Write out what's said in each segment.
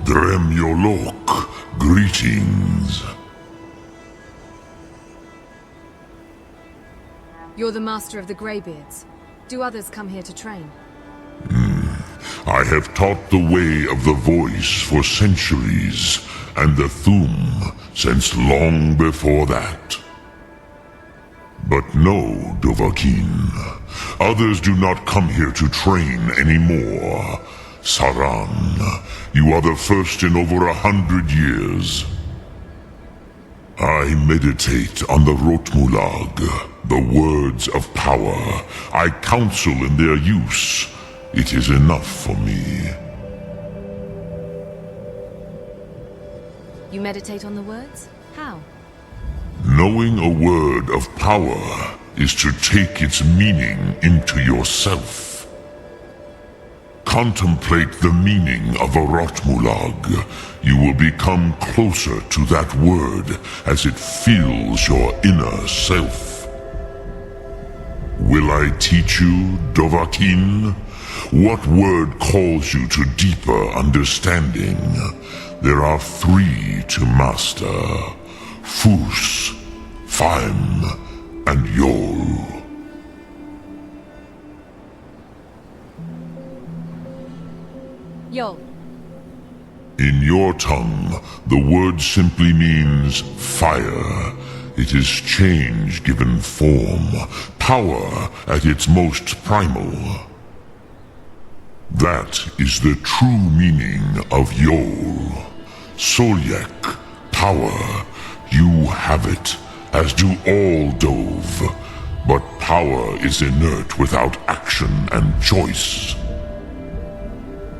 Dremyolok, greetings. You're the master of the Greybeards. Do others come here to train? I have taught the way of the voice for centuries, and the Thu'um since long before that. But no, Dovahkiin. Others do not come here to train anymore. Saran, you are the first in over 100 years. I meditate on the Rotmulag, the words of power. I counsel in their use. It is enough for me. You meditate on the words? How? Knowing a word of power is to take its meaning into yourself. Contemplate the meaning of a Rotmulag. You will become closer to that word as it fills your inner self. Will I teach you, Dovahkiin? What word calls you to deeper understanding? There are 3 to master: Fus, Faim, and Yol. Yol. In your tongue, the word simply means fire. It is change given form, power at its most primal. That is the true meaning of Yol. Solyek, power. You have it, as do all Dove. But power is inert without action and choice.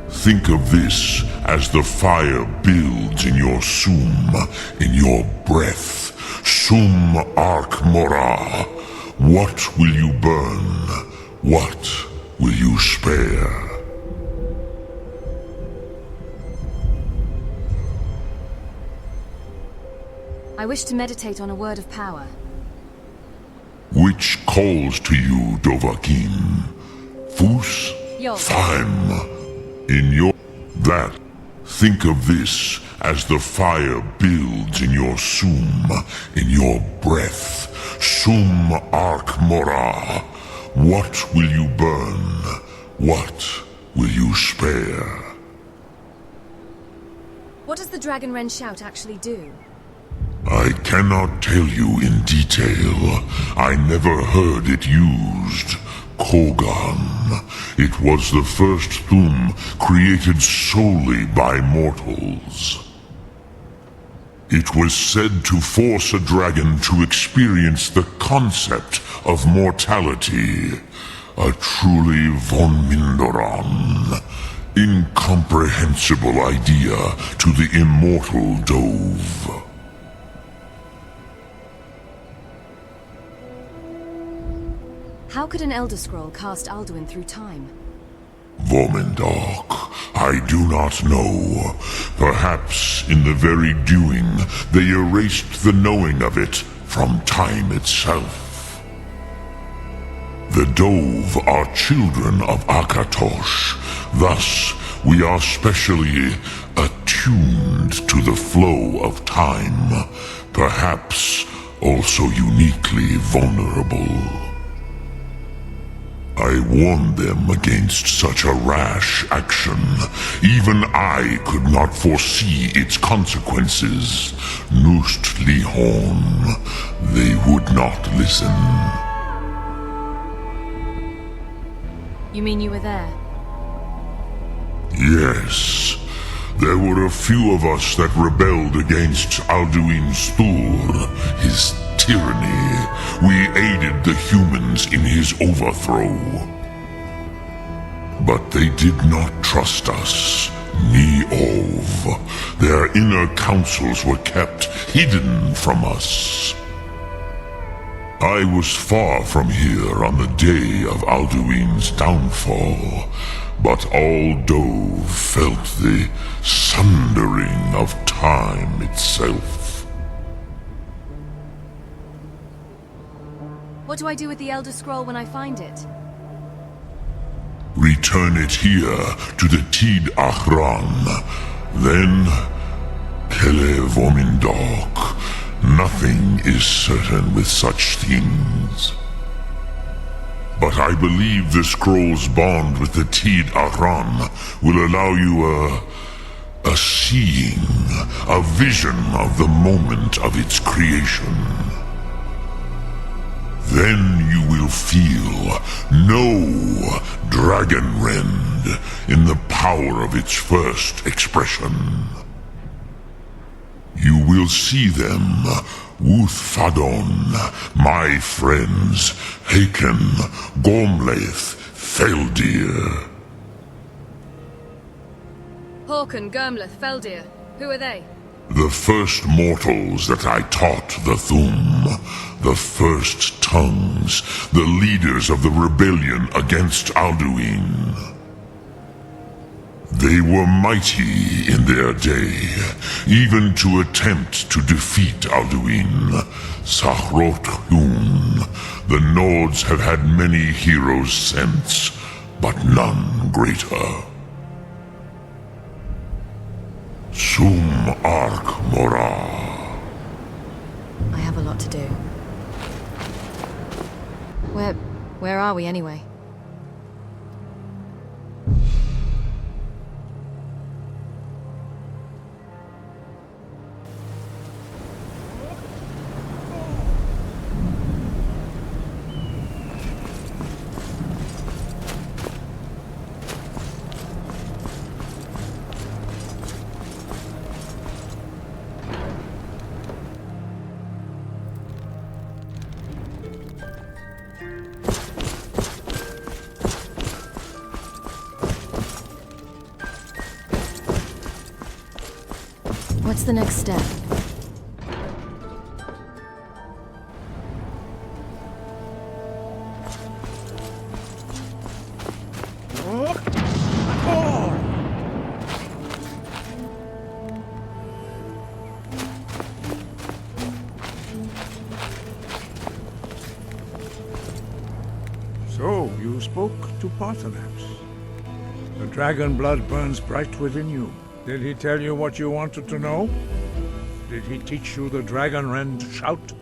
Think of this as the fire builds in your Sum, in your breath. Sum Arc Mora. What will you burn? What will you spare? I wish to meditate on a word of power. Which calls to you, Dovahkiin? Fus? Yol. Faim. In your... that. Think of this as the fire builds in your Sum, in your breath. Sum Arc Mora. What will you burn? What will you spare? What does the Dragon Wren shout actually do? I cannot tell you in detail. I never heard it used. Kogan. It was the first Thu'um created solely by mortals. It was said to force a dragon to experience the concept of mortality. A truly von Mindoran, incomprehensible idea to the immortal Dove. How could an Elder Scroll cast Alduin through time? Vomendok, I do not know. Perhaps in the very doing, they erased the knowing of it from time itself. The Dove are children of Akatosh. Thus, we are specially attuned to the flow of time. Perhaps also uniquely vulnerable. I warned them against such a rash action. Even I could not foresee its consequences. Nust Lihon, they would not listen. You mean you were there? Yes. There were a few of us that rebelled against Alduin Stur, his tyranny. We aided the humans in his overthrow. But they did not trust us, ni Ov. Their inner counsels were kept hidden from us. I was far from here on the day of Alduin's downfall, but all Dove felt the sundering of time itself. What do I do with the Elder Scroll when I find it? Return it here to the Tid Achran. Then, Kele Vomindok. Nothing is certain with such things. But I believe the scroll's bond with the Tid Aran will allow you a seeing, a vision of the moment of its creation. Then you will feel no dragon rend in the power of its first expression. You will see them, Wuthfadon, my friends, Haken, Gormlaith, Feldir. Håkon, Gurmleth, Feldir. Who are they? The first mortals that I taught the Thum, the first tongues, the leaders of the rebellion against Alduin. They were mighty in their day, even to attempt to defeat Alduin. Sahrot Hun. The Nords have had many heroes since, but none greater. Sum Ark Mora. I have a lot to do. Where are we anyway? What's the next step? So, you spoke to Paarthurnax. The dragon blood burns bright within you. Did he tell you what you wanted to know? Did he teach you the dragon rend shout?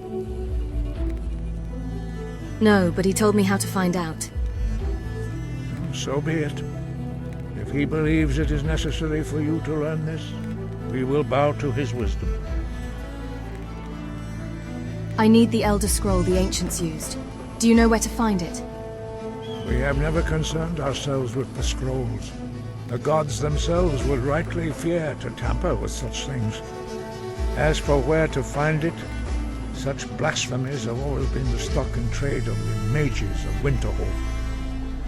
No, but he told me how to find out. So be it. If he believes it is necessary for you to learn this, we will bow to his wisdom. I need the Elder Scroll the Ancients used. Do you know where to find it? We have never concerned ourselves with the scrolls. The gods themselves would rightly fear to tamper with such things. As for where to find it, such blasphemies have always been the stock and trade of the mages of Winterhold.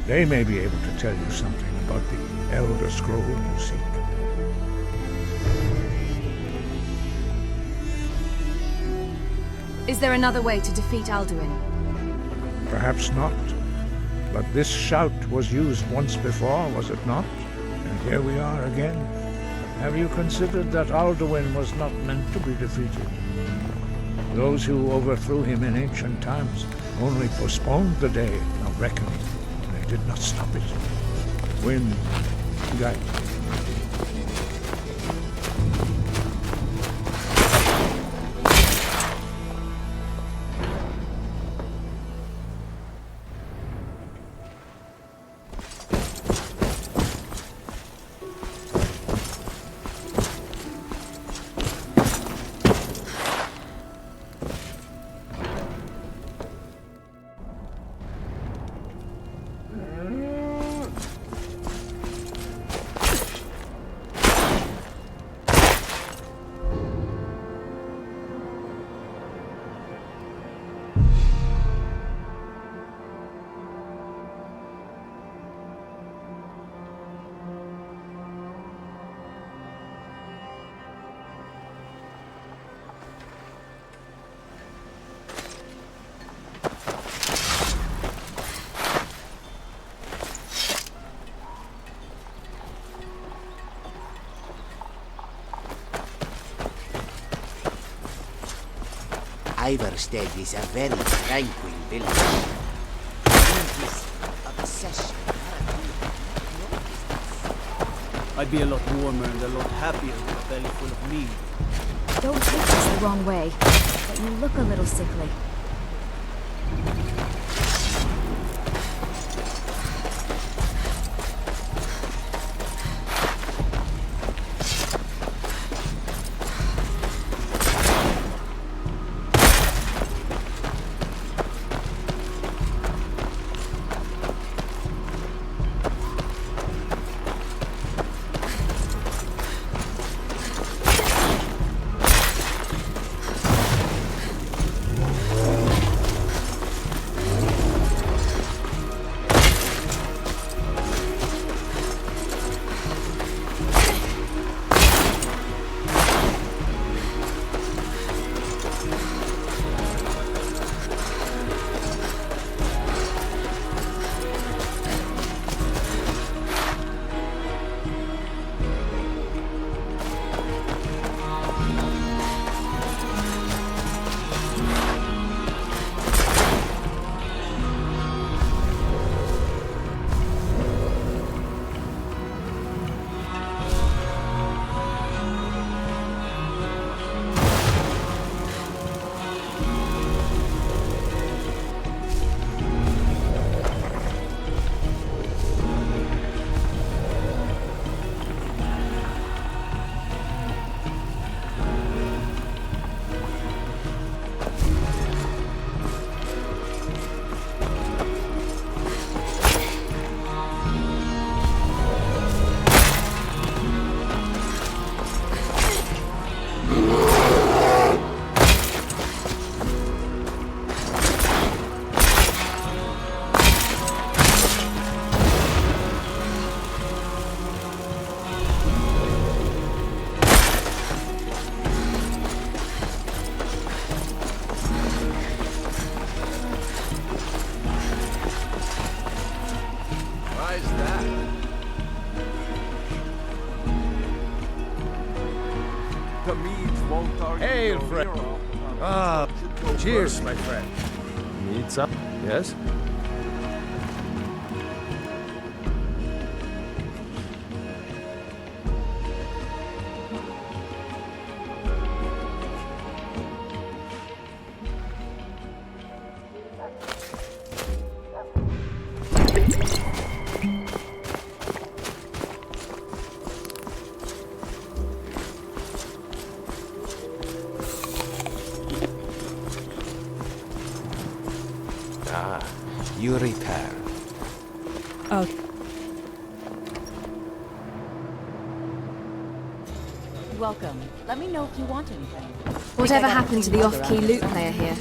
They may be able to tell you something about the Elder Scroll you seek. Is there another way to defeat Alduin? Perhaps not. But this shout was used once before, was it not? And here we are again. Have you considered that Alduin was not meant to be defeated? Those who overthrew him in ancient times only postponed the day of reckoning. They did not stop it. Wind, guide. Iverstead is a very tranquil village. This obsession. I'd be a lot warmer and a lot happier with a belly full of meat. Don't take this the wrong way, but you look a little sickly. Hail, friend. Ah, cheers, my friend. Need some? Yes? You repair. Oh. Welcome. Let me know if you want anything. Whatever happened to the off-key loot player here?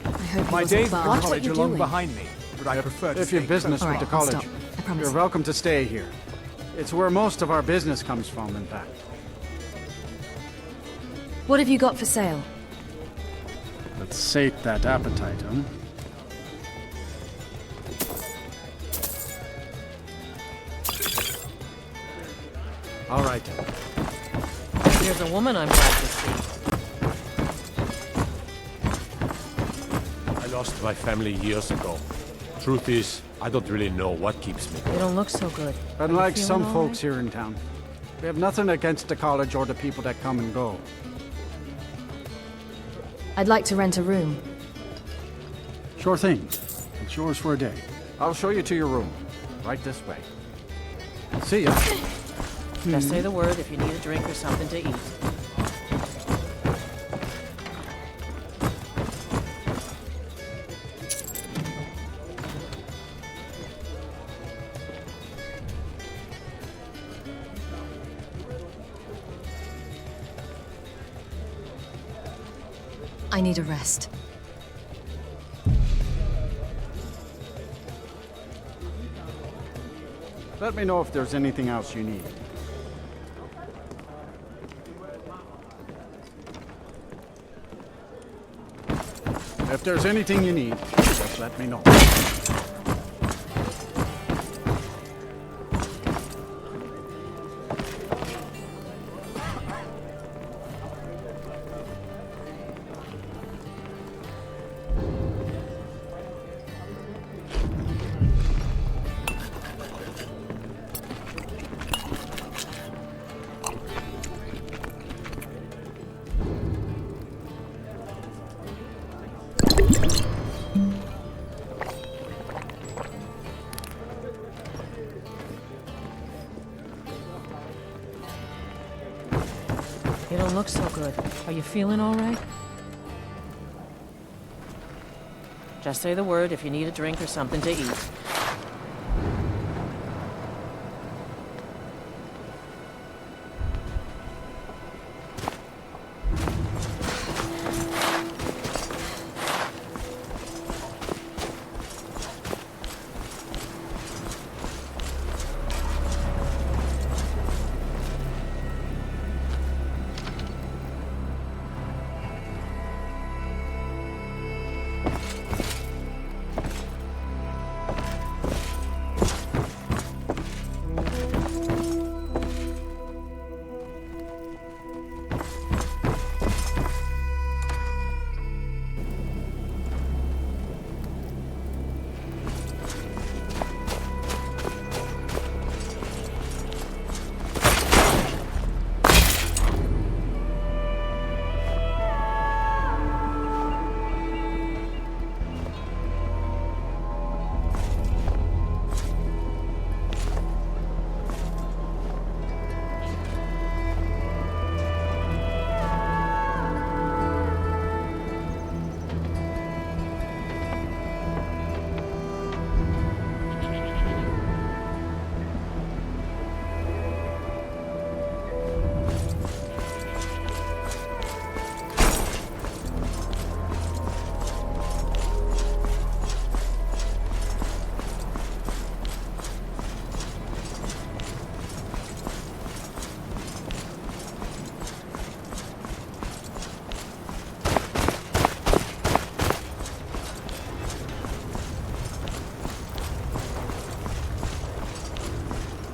I hope he My wasn't days barred. at Watch what college you're are long doing. behind me, but I prefer to If your stay business All went right, to I'll college, stop. I promise. you're welcome to stay here. It's where most of our business comes from, in fact. What have you got for sale? Let's sate that appetite, huh? All right. Here's a woman I'm glad to see. I lost my family years ago. Truth is, I don't really know what keeps me You going. don't look so good. Unlike some feeling all folks here in town, we have nothing against the college or the people that come and go. I'd like to rent a room. Sure thing. It's yours for a day. I'll show you to your room. Right this way. See ya. Just say the word if you need a drink or something to eat. I need a rest. Let me know if there's anything else you need. If there's anything you need, just let me know. You don't look so good. Are you feeling all right? Just say the word if you need a drink or something to eat.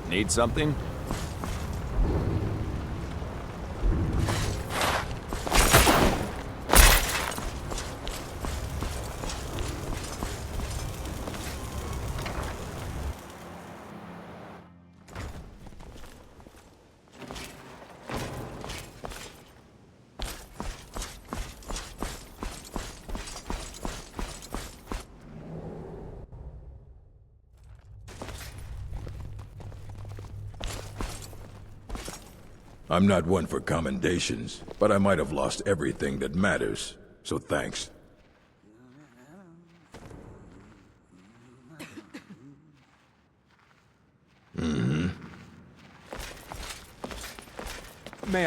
Need something? I'm not one for commendations, but I might have lost everything that matters, so thanks. May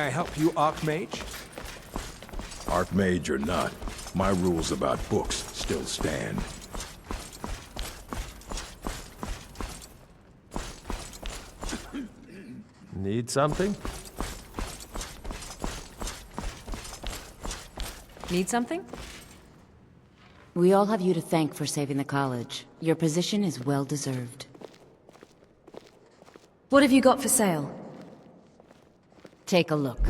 I help you, Archmage? Archmage or not, my rules about books still stand. Need something? Need something? We all have you to thank for saving the college. Your position is well deserved. What have you got for sale? Take a look.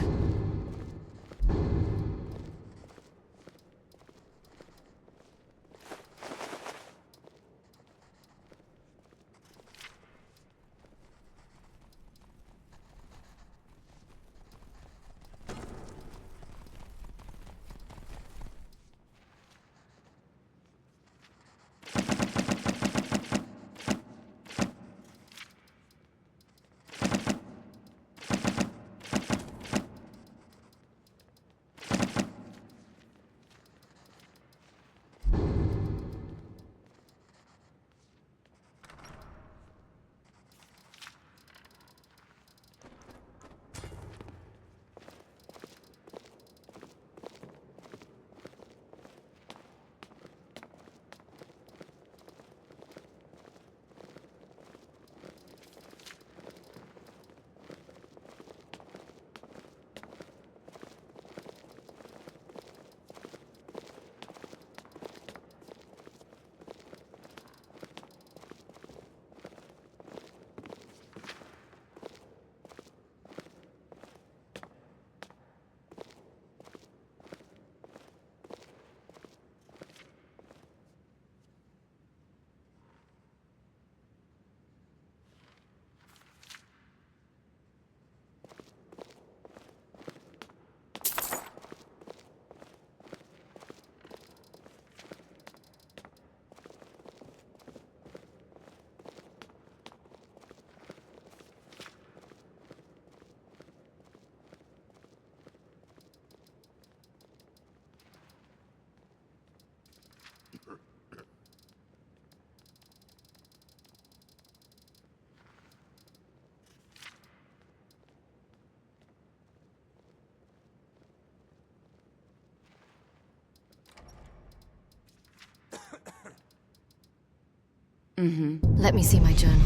Let me see my journal.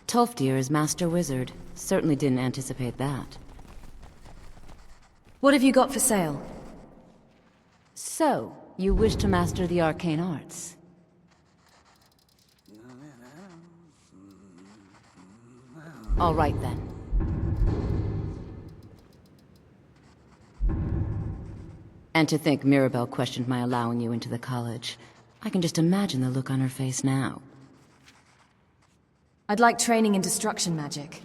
Tolfdir is Master Wizard. Certainly didn't anticipate that. What have you got for sale? So, you wish to master the arcane arts? All right then. And to think Mirabelle questioned my allowing you into the college. I can just imagine the look on her face now. I'd like training in destruction magic.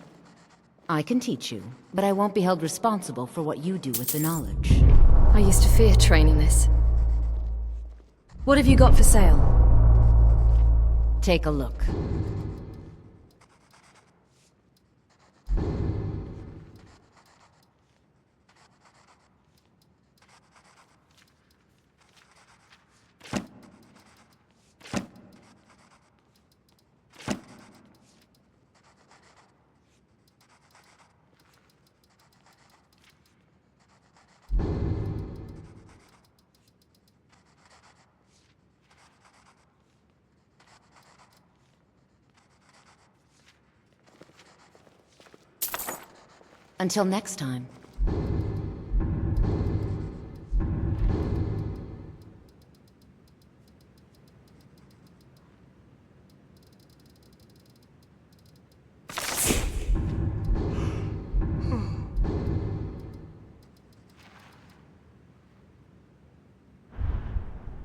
I can teach you, but I won't be held responsible for what you do with the knowledge. I used to fear training this. What have you got for sale? Take a look. Until next time.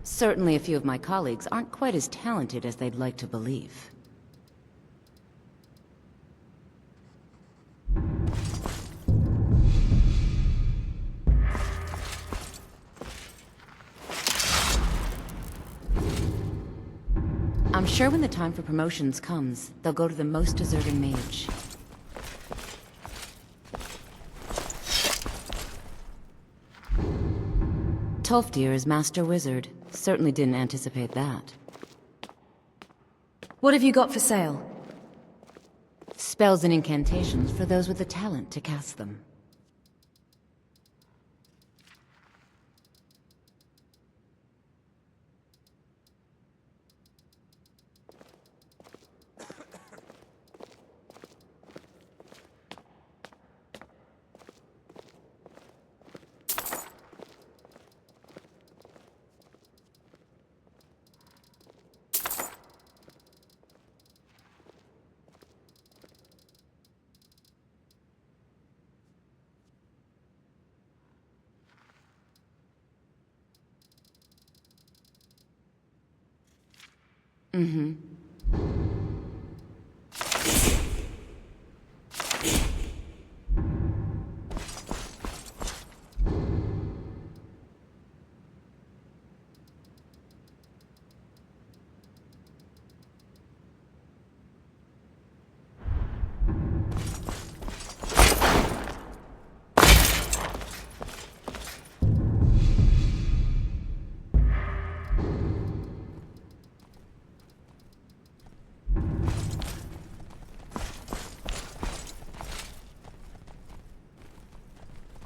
Certainly a few of my colleagues aren't quite as talented as they'd like to believe. I'm sure when the time for promotions comes, they'll go to the most deserving mage. Tolfdir is Master Wizard. Certainly didn't anticipate that. What have you got for sale? Spells and incantations for those with the talent to cast them.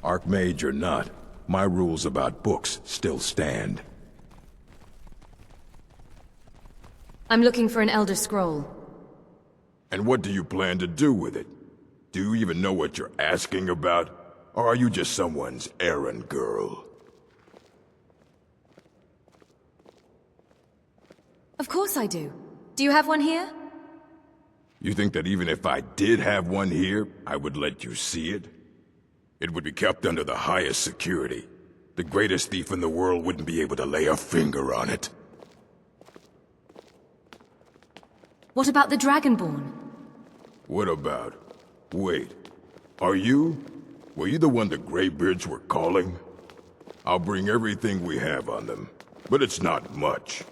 Archmage or not, my rules about books still stand. I'm looking for an Elder Scroll. And what do you plan to do with it? Do you even know what you're asking about? Or are you just someone's errand girl? Of course I do. Do you have one here? You think that even if I did have one here, I would let you see it? It would be kept under the highest security. The greatest thief in the world wouldn't be able to lay a finger on it. What about the Dragonborn? What about? Wait. Are you? Were you the one the Greybeards were calling? I'll bring everything we have on them, but it's not much.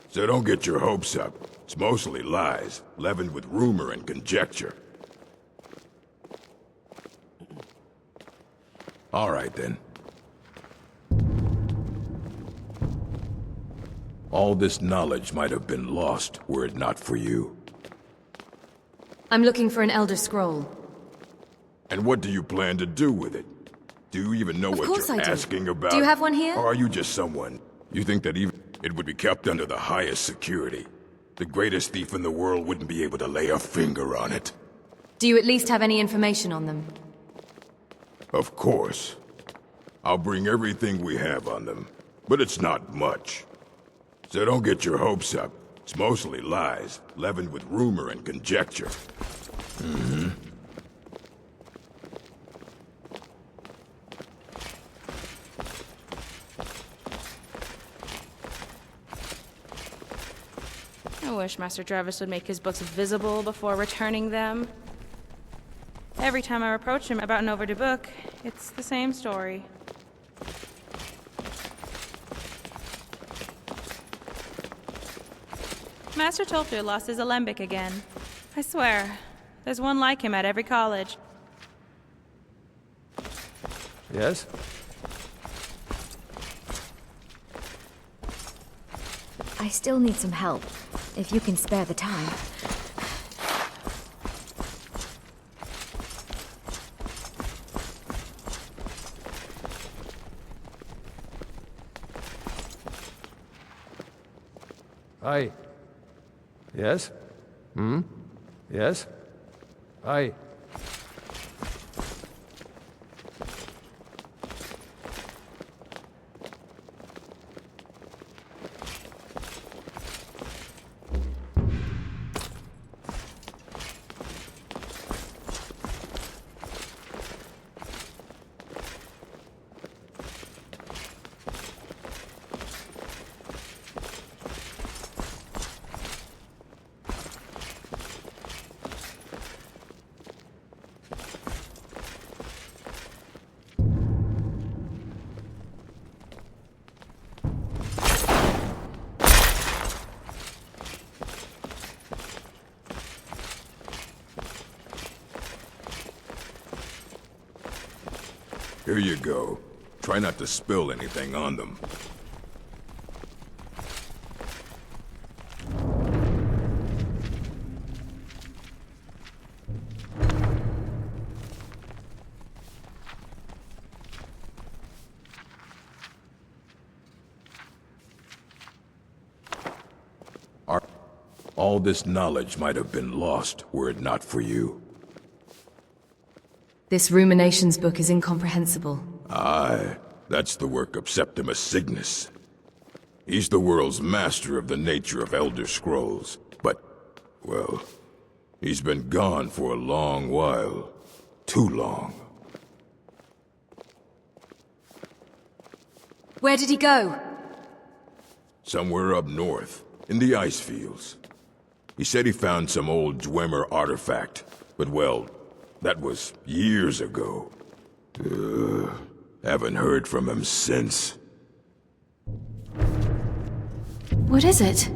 So don't get your hopes up. It's mostly lies, leavened with rumor and conjecture. All right, then. All this knowledge might have been lost were it not for you. I'm looking for an Elder Scroll. And what do you plan to do with it? Do you even know Of what course you're I do. asking about? Do you have one here? Or are you just someone? You think that even it would be kept under the highest security? The greatest thief in the world wouldn't be able to lay a finger on it. Do you at least have any information on them? Of course. I'll bring everything we have on them, but it's not much. So don't get your hopes up. It's mostly lies, leavened with rumor and conjecture. I wish Master Jarvis would make his books visible before returning them. Every time I approach him about an overdue book, it's the same story. Master Tolfu lost his alembic again. I swear, there's one like him at every college. Yes? I still need some help, if you can spare the time. Aye. Yes? Yes? Aye. Here you go. Try not to spill anything on them. All this knowledge might have been lost were it not for you. This Ruminations book is incomprehensible. Aye, that's the work of Septimus Signus. He's the world's master of the nature of Elder Scrolls, but, well, he's been gone for a long while. Too long. Where did he go? Somewhere up north, in the ice fields. He said he found some old Dwemer artifact, but well, that was years ago. Haven't heard from him since. What is it?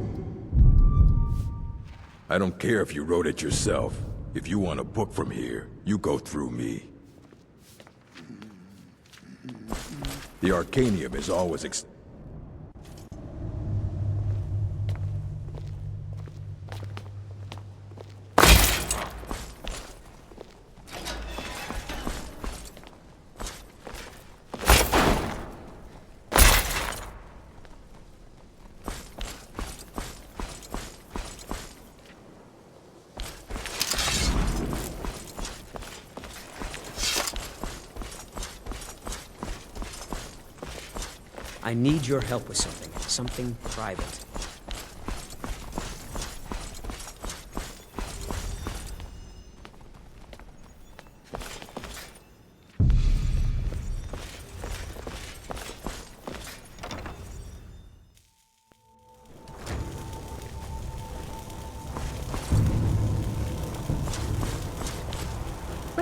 I don't care if you wrote it yourself. If you want a book from here, you go through me. The Arcanaeum is always I need your help with something private.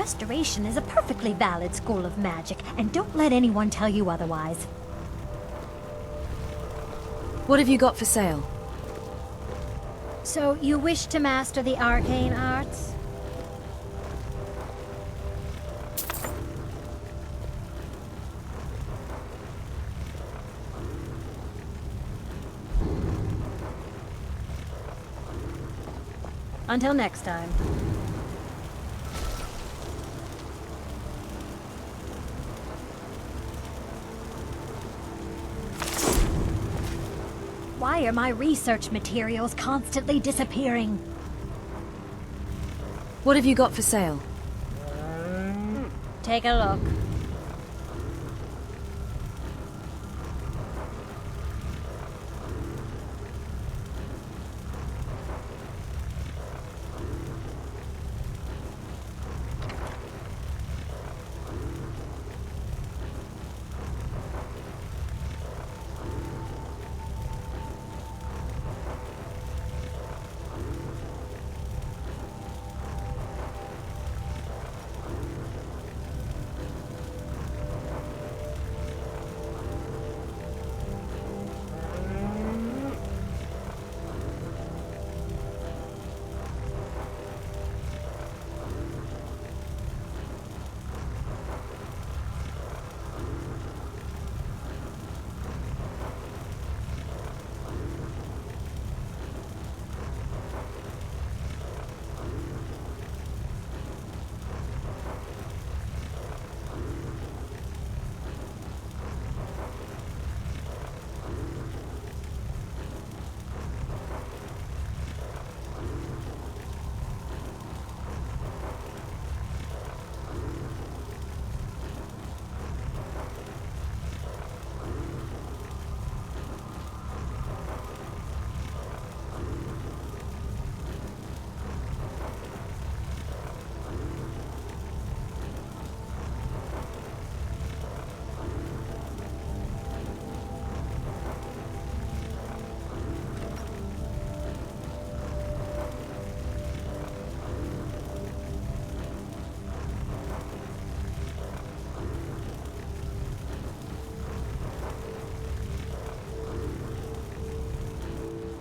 Restoration is a perfectly valid school of magic, and don't let anyone tell you otherwise. What have you got for sale? So, you wish to master the arcane arts? Until next time. Why are my research materials constantly disappearing? What have you got for sale? Take a look.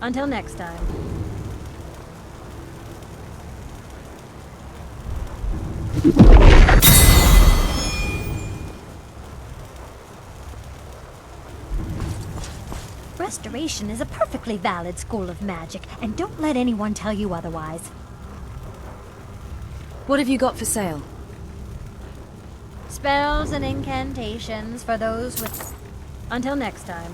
Until next time. Restoration is a perfectly valid school of magic, and don't let anyone tell you otherwise. What have you got for sale? Spells and incantations for those with... Until next time.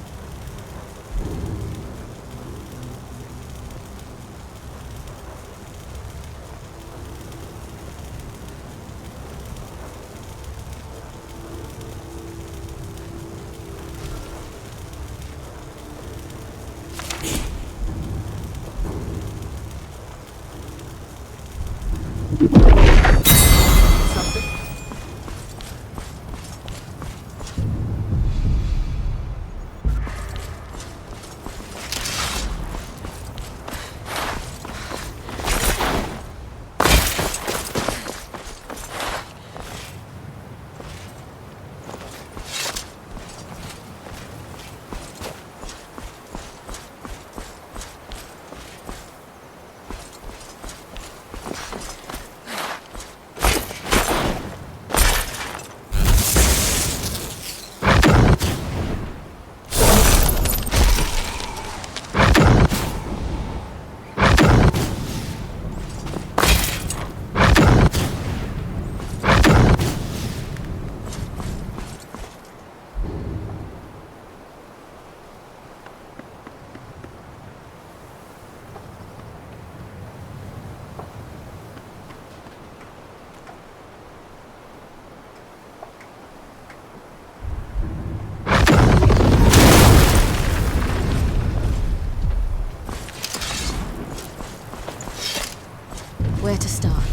Where to start?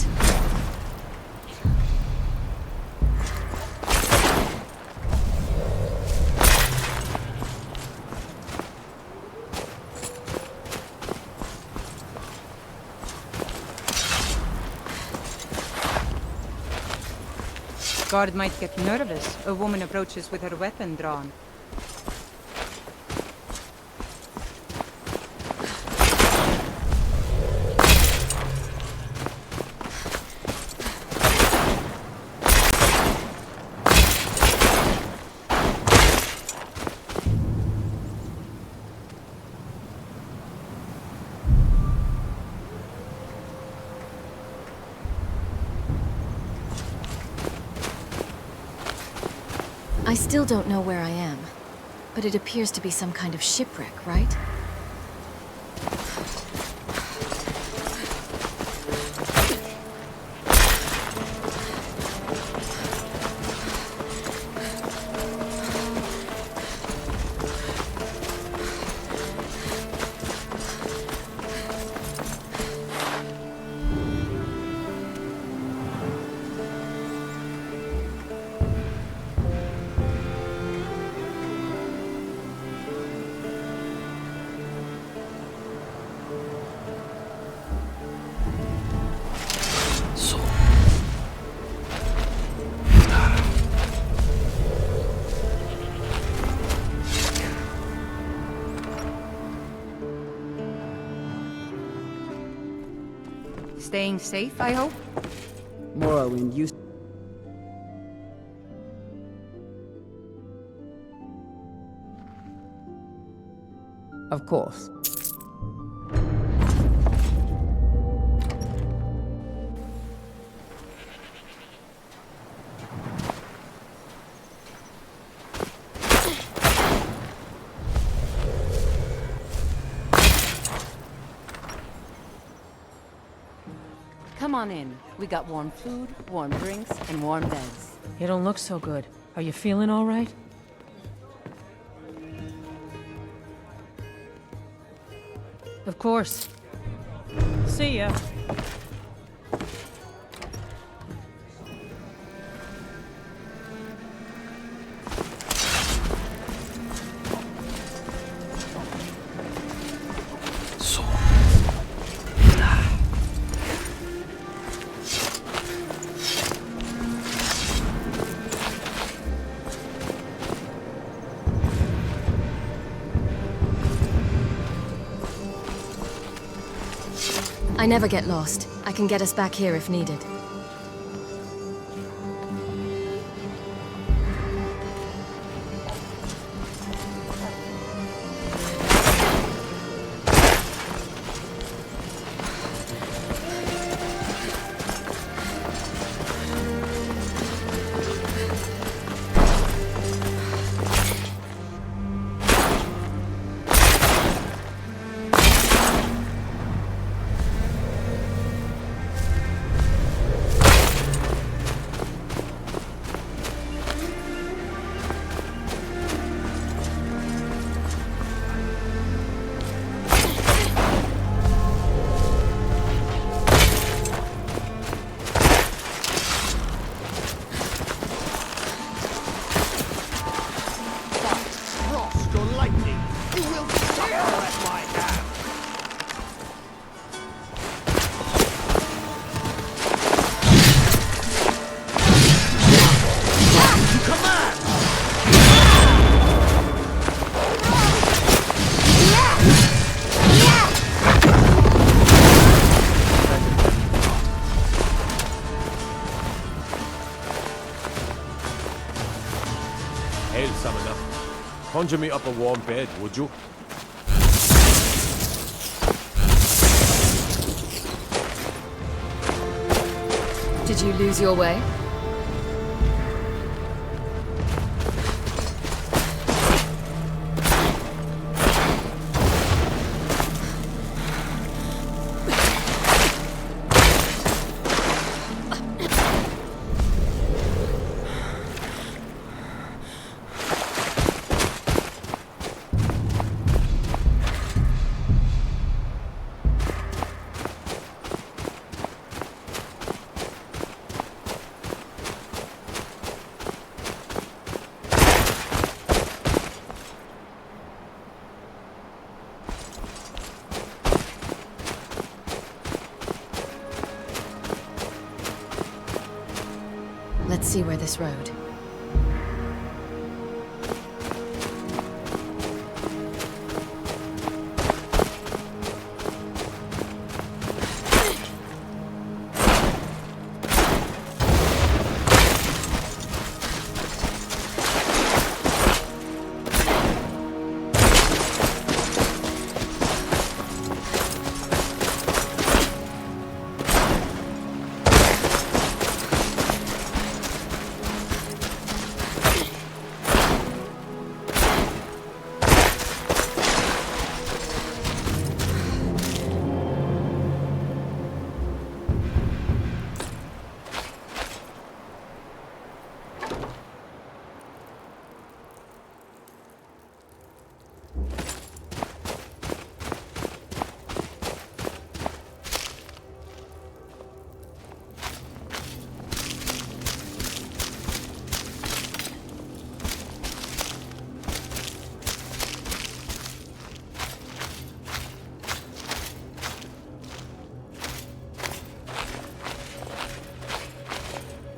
Guard might get nervous. A woman approaches with her weapon drawn. I still don't know where I am, but it appears to be some kind of shipwreck, right? Staying safe, I hope? Morrowind used... Of course. Come on in. We got warm food, warm drinks, and warm beds. You don't look so good. Are you feeling all right? Of course. See ya. I never get lost. I can get us back here if needed. Conjure me up a warm bed, would you? Did you lose your way? Let's see where this road.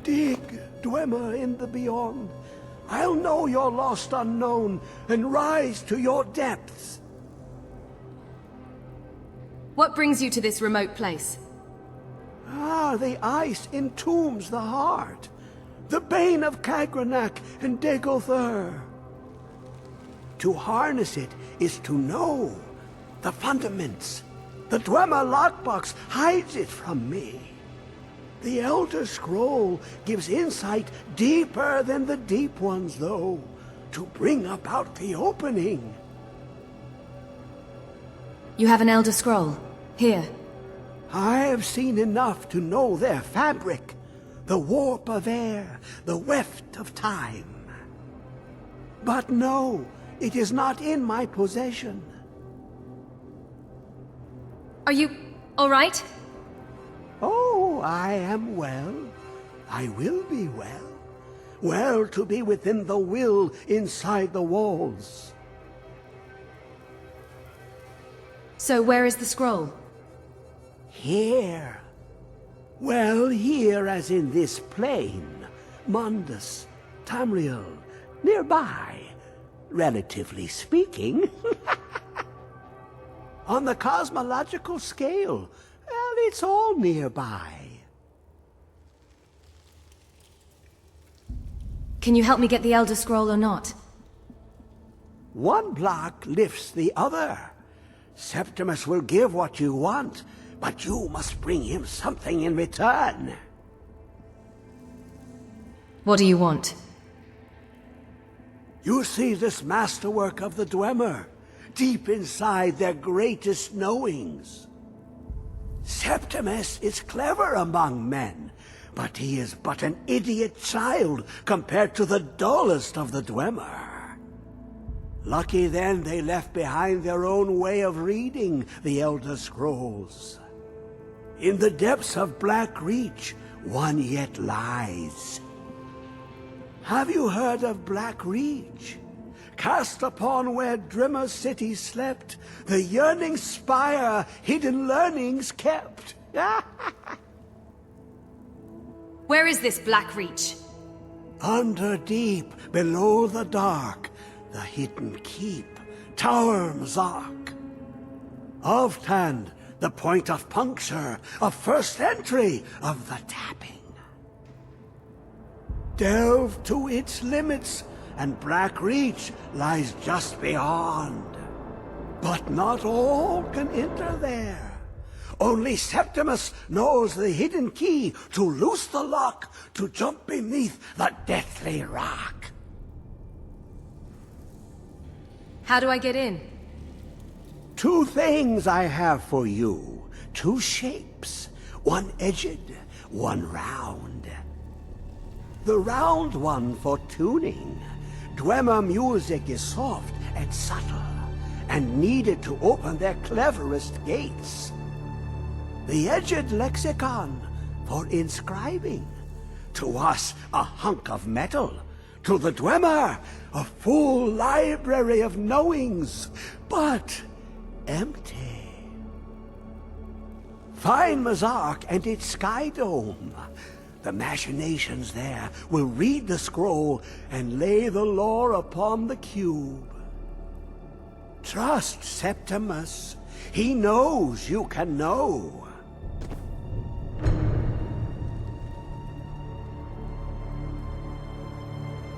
Dig, Dwemer in the beyond. I'll know your lost unknown and rise to your depths. What brings you to this remote place? The ice entombs the heart. The bane of Paarthurnax and Degolthur. To harness it is to know the fundaments. The Dwemer lockbox hides it from me. The Elder Scroll gives insight deeper than the deep ones, though, to bring about the opening. You have an Elder Scroll. Here. I have seen enough to know their fabric, the warp of air, the weft of time. But no, it is not in my possession. Are you all right? Oh, I am well. I will be well. Well to be within the will inside the walls. So where is the scroll? Here. Well, here as in this plain. Mundus, Tamriel, nearby, relatively speaking. On the cosmological scale, well, it's all nearby. Can you help me get the Elder Scroll or not? One block lifts the other. Septimus will give what you want, but you must bring him something in return. What do you want? You see this masterwork of the Dwemer, deep inside their greatest knowings. Septimus is clever among men, but he is but an idiot child compared to the dullest of the Dwemer. Lucky then they left behind their own way of reading the Elder Scrolls. In the depths of Black Reach, one yet lies. Have you heard of Black Reach? Cast upon where Drimmer City slept, the yearning spire hidden learnings kept. Where is this Black Reach? Under deep, below the dark, the hidden keep, Tower Mzark. Ofthand, the point of puncture, of first entry, of the tapping. Delve to its limits, and Black Reach lies just beyond. But not all can enter there. Only Septimus knows the hidden key to loose the lock, to jump beneath the deathly rock. How do I get in? 2 things I have for you. 2 shapes. One edged, one round. The round one for tuning. Dwemer music is soft and subtle, and needed to open their cleverest gates. The edged lexicon for inscribing. To us, a hunk of metal. To the Dwemer, a full library of knowings, but empty. Find Mzark and its sky dome. the machinations there will read the scroll and lay the lore upon the cube. Trust Septimus. He knows you can know.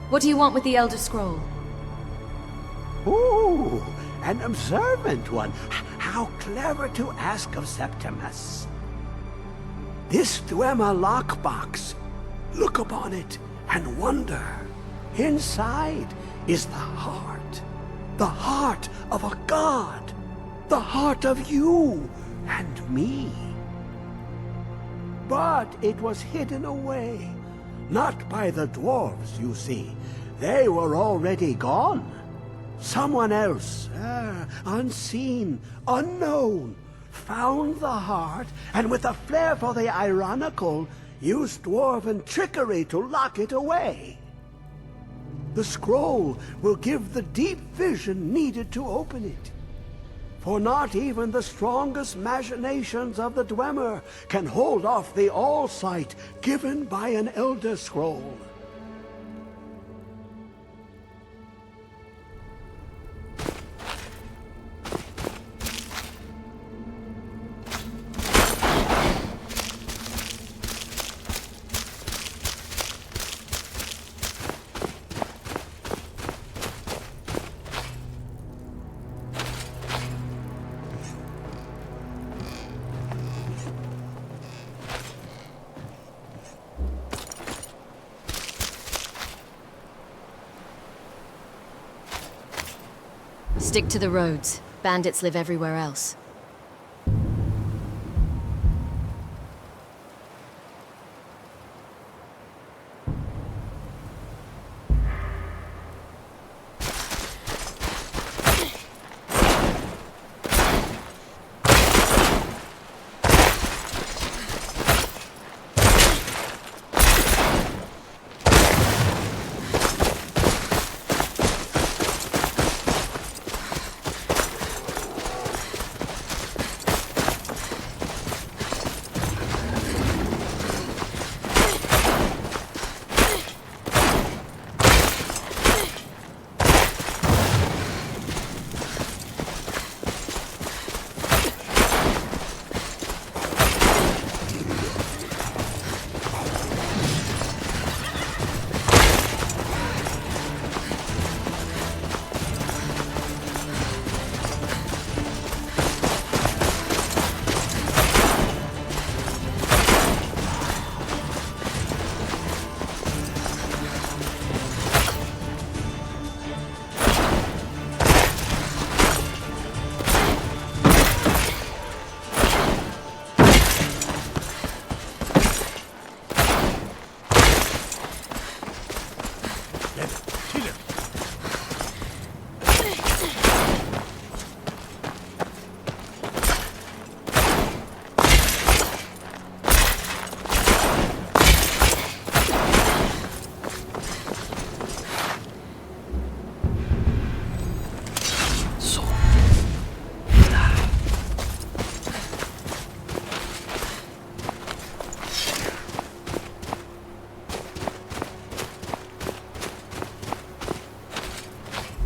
What do you want with the Elder Scroll? Ooh, an observant one. How clever to ask of Septimus. This Dwemer lockbox. Look upon it and wonder. Inside is the heart. The heart of a god. The heart of you and me. But it was hidden away. Not by the dwarves, you see. They were already gone. Someone else, unseen, unknown, found the heart, and with a flair for the ironical, used dwarven trickery to lock it away. The scroll will give the deep vision needed to open it. For not even the strongest machinations of the Dwemer can hold off the all-sight given by an Elder Scroll. Stick to the roads. Bandits live everywhere else.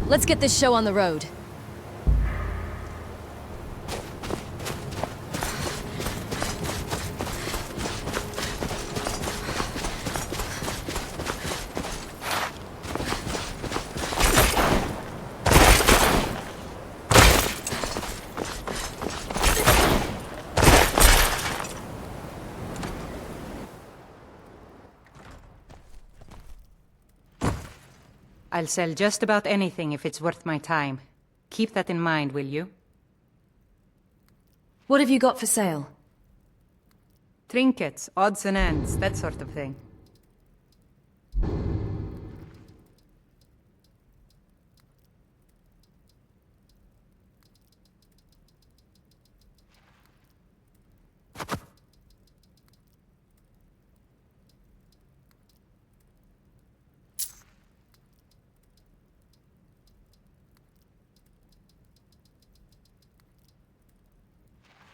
Let's get this show on the road. I'll sell just about anything if it's worth my time. Keep that in mind, will you? What have you got for sale? Trinkets, odds and ends, that sort of thing.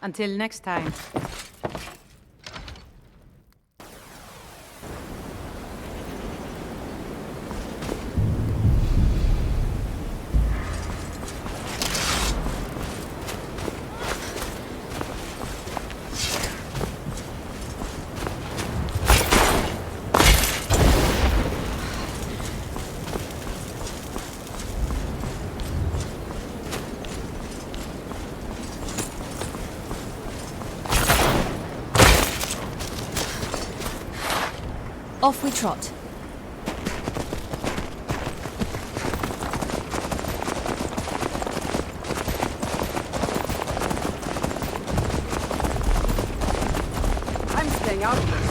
Until next time. Off we trot. I'm staying out of this.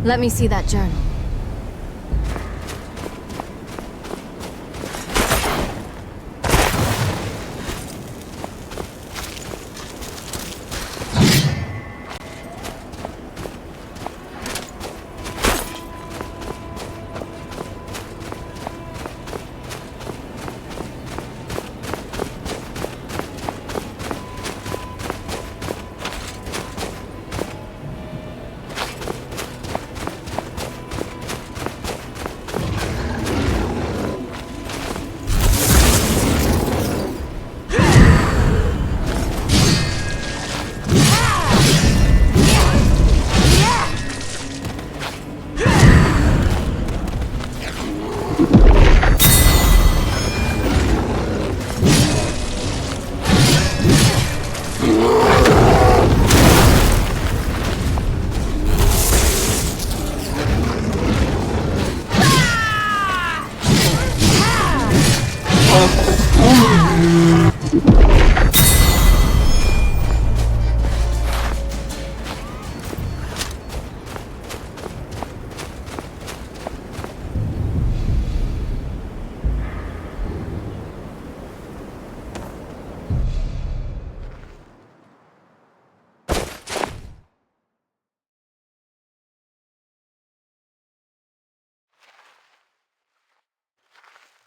Let me see that journal.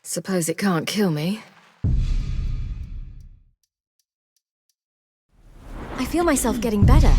Suppose it can't kill me. I feel myself getting better.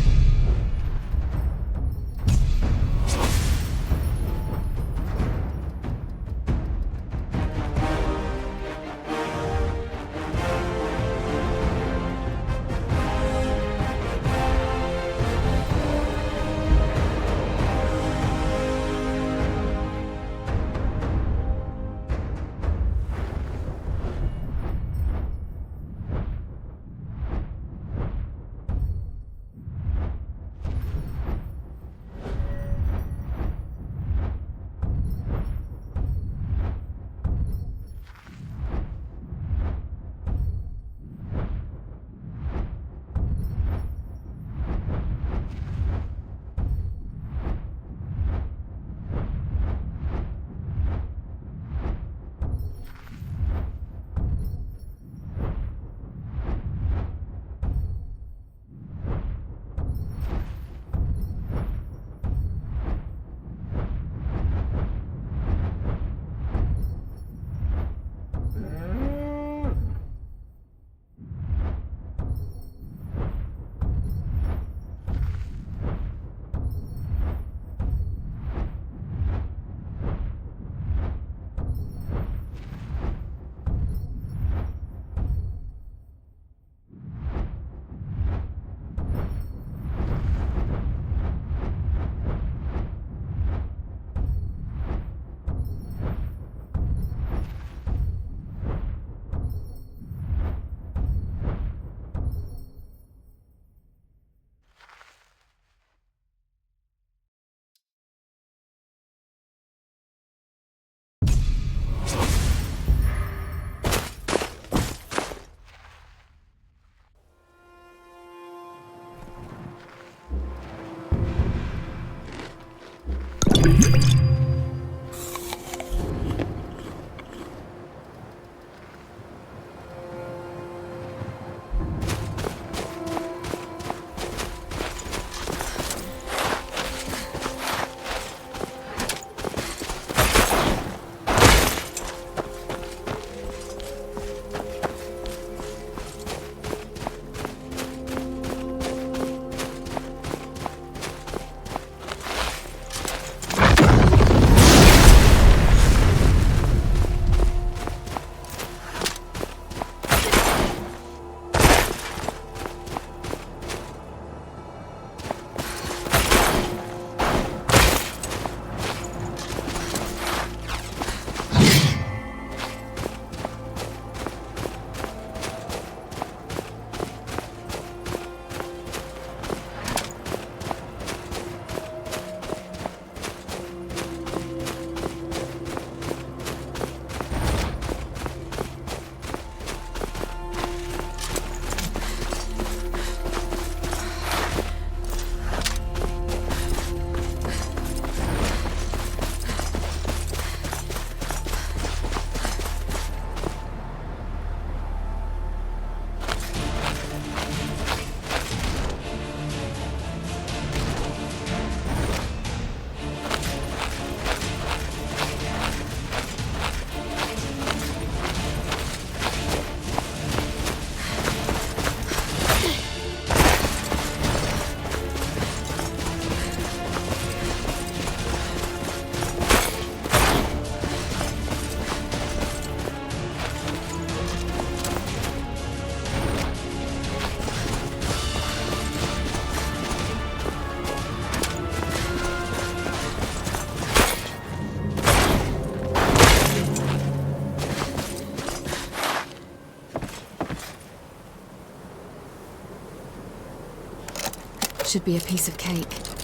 Should be a piece of cake.